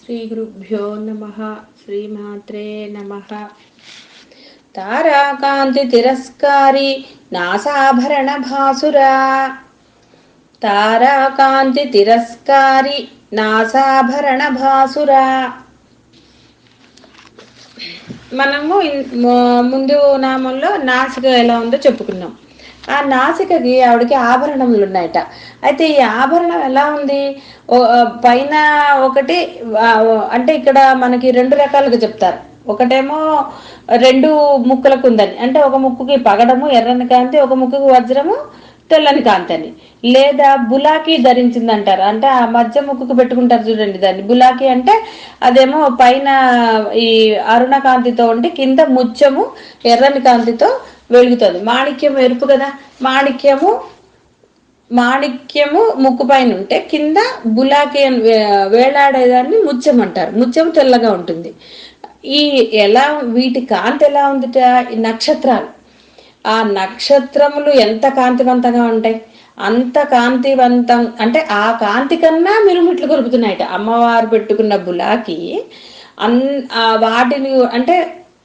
శ్రీ గురుభ్యో నమః. శ్రీమాత్రే నమః. తారాకాంతి తిరస్కారి నాసాభరణ భాసురా. తారాకాంతి తిరస్కారి నాసాభరణ భాసురా. మనము ముందు నామంలో నాసిక ఎలా ఉందో చెప్పుకున్నాం. ఆ నాసికకి ఆవిడకి ఆభరణములు ఉన్నాయట. అయితే ఈ ఆభరణం ఎలా ఉంది? పైన ఒకటి అంటే ఇక్కడ మనకి రెండు రకాలుగా చెప్తారు. ఒకటేమో రెండు ముక్కులకు ఉందని, అంటే ఒక ముక్కుకి పగడము ఎర్రని కాంతి, ఒక ముక్కుకి వజ్రము తెల్లని కాంతి అని. లేదా బులాకి ధరించింది అంటారు, అంటే ఆ మధ్య ముక్కుకు పెట్టుకుంటారు చూడండి, దాన్ని బులాకి అంటే అదేమో పైన ఈ అరుణ కాంతితో ఉండి కింద ముత్యము ఎర్రని కాంతితో వెలుగుతుంది. మాణిక్యం ఎరుపు కదా, మాణిక్యము ముక్కు పైన ఉంటే కింద బులాకి వేలాడేదాన్ని ముత్యం అంటారు. ముత్యం తెల్లగా ఉంటుంది. ఈ ఎలా వీటి కాంతి ఎలా ఉందిట? ఈ నక్షత్రాలు, ఆ నక్షత్రములు ఎంత కాంతివంతంగా ఉంటాయి, అంత కాంతివంతం, అంటే ఆ కాంతి కన్నా మిరుమిట్లు కొరుకుతున్నాయట. అమ్మవారు పెట్టుకున్న బులాకి వాటిని, అంటే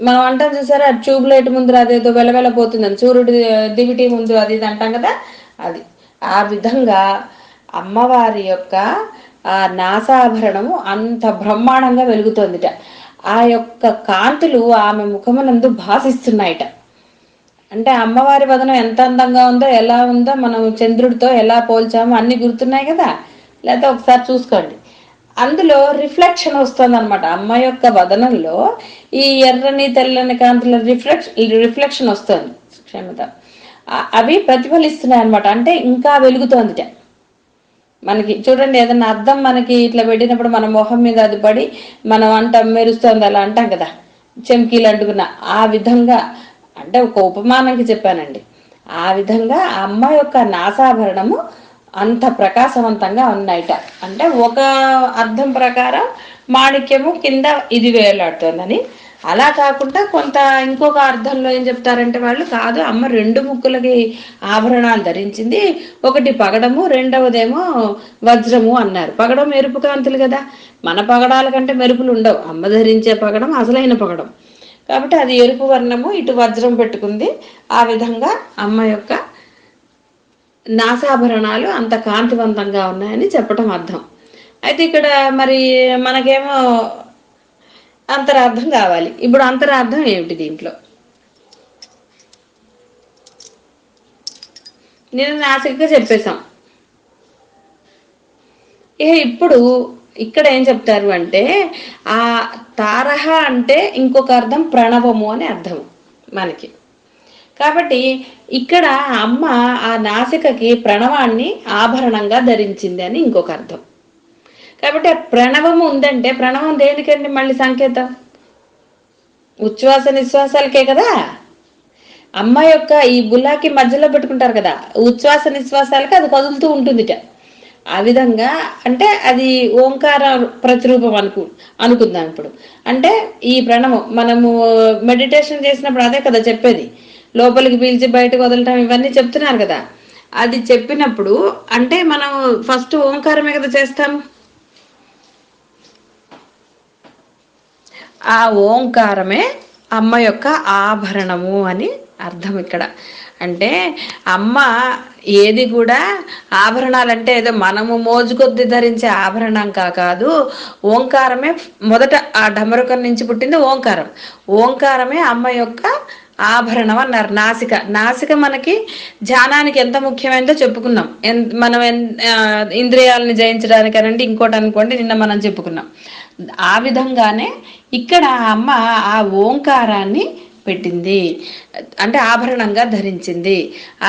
మనం అంటాం చూసారా, ట్యూబ్ లైట్ ముందు అదేదో వెలవెలపోతుందని, సూర్యుడి దివిటి ముందు అది ఇది అంటాం కదా, అది ఆ విధంగా అమ్మవారి యొక్క ఆ నాసాభరణము అంత బ్రహ్మాండంగా వెలుగుతోందిట. ఆ యొక్క కాంతులు ఆమె ముఖమునందు భాసిస్తున్నాయిట. అంటే అమ్మవారి వదనం ఎంత అందంగా ఉందో, ఎలా ఉందో మనం చంద్రుడితో ఎలా పోల్చామో అన్ని గుర్తున్నాయి కదా, లేకపోతే ఒకసారి చూసుకోండి. అందులో రిఫ్లెక్షన్ వస్తుంది అనమాట. అమ్మ యొక్క వదనంలో ఈ ఎర్రని తెల్లని కాంతుల రిఫ్లెక్షన్ వస్తుంది, క్షమత, అవి ప్రతిఫలిస్తున్నాయి అనమాట. అంటే ఇంకా వెలుగుతోందిట మనకి. చూడండి, ఏదన్నా అర్థం మనకి ఇట్లా పెట్టినప్పుడు మన మొహం మీద అది పడి మనం అంటాం మెరుస్తుంది, అలా అంటాం కదా, చెంకీలు అంటుకున్న. ఆ విధంగా, అంటే ఒక ఉపమానంకి చెప్పానండి. ఆ విధంగా అమ్మ యొక్క నాసాభరణము అంత ప్రకాశవంతంగా ఉన్నాయిట. అంటే ఒక అర్థం ప్రకారం మాణిక్యము కింద ఇది వేలాడుతుందని. అలా కాకుండా కొంత ఇంకొక అర్థంలో ఏం చెప్తారంటే వాళ్ళు, కాదు అమ్మ రెండు ముక్కులకి ఆభరణాలు ధరించింది, ఒకటి పగడము రెండవదేమో వజ్రము అన్నారు. పగడం మెరుపు కాంతులు కదా, మన పగడాల కంటే మెరుపులు ఉండవు. అమ్మ ధరించే పగడం అసలైన పగడం కాబట్టి అది ఎరుపు వర్ణము, ఇటు వజ్రం పెట్టుకుంది. ఆ విధంగా అమ్మ యొక్క నాసాభరణాలు అంత కాంతివంతంగా ఉన్నాయని చెప్పటం అర్థం. అయితే ఇక్కడ మరి మనకేమో అంతరార్థం కావాలి. ఇప్పుడు అంతరార్థం ఏమిటి దీంట్లో? నేను నాసికగా చెప్పేశాం. ఇప్పుడు ఇక్కడ ఏం చెప్తారు అంటే, ఆ తారహ అంటే ఇంకొక అర్థం ప్రణవము అని అర్థం మనకి. కాబట్టి ఇక్కడ అమ్మ ఆ నాసికకి ప్రణవాన్ని ఆభరణంగా ధరించింది అని ఇంకొక అర్థం. కాబట్టి ఆ ప్రణవము ఉందంటే, ప్రణవం దేనికండి మళ్ళీ సంకేతం? ఉచ్ఛ్వాస నిశ్వాసాలకే కదా. అమ్మ యొక్క ఈ బుల్లాకి మధ్యలో పెట్టుకుంటారు కదా, ఉచ్ఛ్వాస నిశ్వాసాలకి అది కదులుతూ ఉంటుందిట. ఆ విధంగా, అంటే అది ఓంకార ప్రతిరూపం అనుకుందాం ఇప్పుడు. అంటే ఈ ప్రణవం మనము మెడిటేషన్ చేసినప్పుడు అదే కదా చెప్పేది, లోపలికి పీల్చి బయటకు వదలటం, ఇవన్నీ చెప్తున్నారు కదా. అది చెప్పినప్పుడు అంటే మనం ఫస్ట్ ఓంకారమే కదా చేస్తాము. ఆ ఓంకారమే అమ్మ యొక్క ఆభరణము అని అర్థం ఇక్కడ. అంటే అమ్మ ఏది కూడా ఆభరణాలంటే ఏదో మనము మోజు కొద్ది ధరించే ఆభరణం కాదు. ఓంకారమే మొదట, ఆ డమరుకం నుంచి పుట్టింది ఓంకారం. ఓంకారమే అమ్మ యొక్క ఆభరణం అన్నారు. నాసిక మనకి ధ్యానానికి ఎంత ముఖ్యమైనదో చెప్పుకున్నాం. మనం ఇంద్రియాలని జయించడానికి అనండి, ఇంకోటి అనుకోండి, నిన్న మనం చెప్పుకున్నాం. ఆ విధంగానే ఇక్కడ అమ్మ ఆ ఓంకారాన్ని పెట్టింది, అంటే ఆభరణంగా ధరించింది.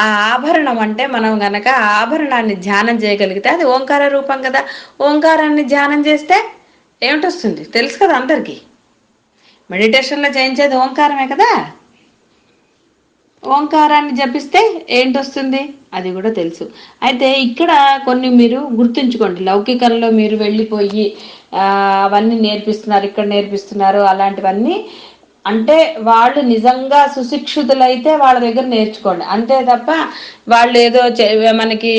ఆ ఆభరణం అంటే మనం గనక ఆభరణాన్ని ధ్యానం చేయగలిగితే అది ఓంకార రూపం కదా. ఓంకారాన్ని ధ్యానం చేస్తే ఏమిటొస్తుంది తెలుసు కదా అందరికీ. మెడిటేషన్లో చేయించేది ఓంకారమే కదా. ఓంకారాన్ని జపిస్తే ఏంటొస్తుంది అది కూడా తెలుసు. అయితే ఇక్కడ కొన్ని మీరు గుర్తుంచుకోండి. లౌకికంలో మీరు వెళ్ళిపోయి అవన్నీ నేర్పిస్తున్నారు, ఇక్కడ నేర్పిస్తున్నారు, అలాంటివన్నీ అంటే వాళ్ళు నిజంగా సుశిక్షితులైతే వాళ్ళ దగ్గర నేర్చుకోండి, అంతే తప్ప వాళ్ళు ఏదో మనకి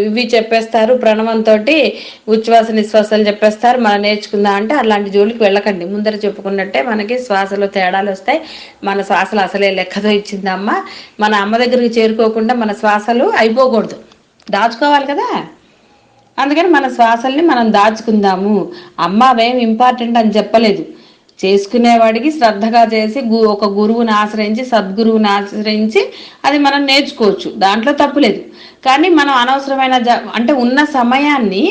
ఇవి చెప్పేస్తారు ప్రణవంతో, ఉచ్ఛ్వాస నిశ్వాసాలు చెప్పేస్తారు మనం నేర్చుకుందాం అంటే అలాంటి జోలికి వెళ్ళకండి. ముందర చెప్పుకున్నట్టే మనకి శ్వాసలో తేడాలు వస్తాయి. మన శ్వాసలు అసలే లెక్కతో ఇచ్చిందమ్మ. మన అమ్మ దగ్గరికి చేరుకోకుండా మన శ్వాసలు అయిపోకూడదు, దాచుకోవాలి కదా. అందుకని మన శ్వాసల్ని మనం దాచుకుందాము. అమ్మ అవేం ఇంపార్టెంట్ అని చెప్పలేదు. చేసుకునేవాడికి శ్రద్ధగా చేసి ఒక గురువుని ఆశ్రయించి, సద్గురువుని ఆశ్రయించి అది మనం నేర్చుకోవచ్చు, దాంట్లో తప్పులేదు. కానీ మనం అనవసరమైన అంటే ఉన్న సమయాన్ని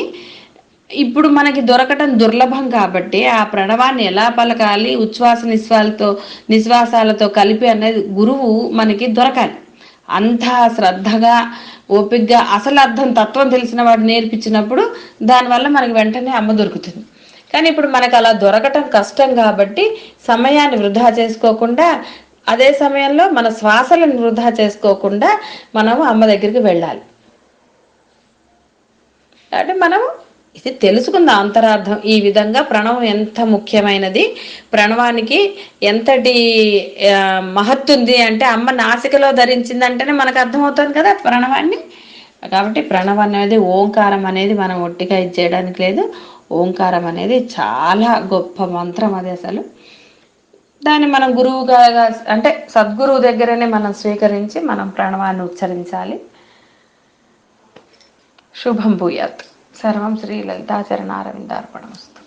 ఇప్పుడు మనకి దొరకటం దుర్లభం కాబట్టి ఆ ప్రణవాన్ని ఎలా పలకాలి, ఉచ్ఛ్వాస నిశ్వాసాలతో కలిపి అనేది గురువు మనకి దొరకాలి. అంత శ్రద్ధగా ఓపికగా అసలు అర్థం తత్వం తెలిసిన వాడు నేర్పించినప్పుడు దానివల్ల మనకి వెంటనే అమ్మ దొరుకుతుంది. కానీ ఇప్పుడు మనకు అలా దొరకటం కష్టం కాబట్టి సమయాన్ని వృధా చేసుకోకుండా, అదే సమయంలో మన శ్వాసలను వృధా చేసుకోకుండా మనము అమ్మ దగ్గరికి వెళ్ళాలి. అంటే మనం ఇది తెలుసుకుందాం అంతరార్థం. ఈ విధంగా ప్రణవం ఎంత ముఖ్యమైనది, ప్రణవానికి ఎంతటి మహత్తుంది అంటే అమ్మ నాసికలో ధరించిందంటేనే మనకు అర్థమవుతుంది కదా ప్రణవాన్ని. కాబట్టి ప్రణవం అనేది, ఓంకారం అనేది మనం ఒట్టిగా ఇచ్చేయడానికి లేదు. ఓంకారం అనేది చాలా గొప్ప మంత్రం. అది అసలు దాన్ని మనం గురువుగా అంటే సద్గురువు దగ్గరనే మనం స్వీకరించి మనం ప్రణవాన్ని ఉచ్చరించాలి. శుభం భూయాత్. సర్వం శ్రీ లలితాచరణారవిందార్పణమస్తు.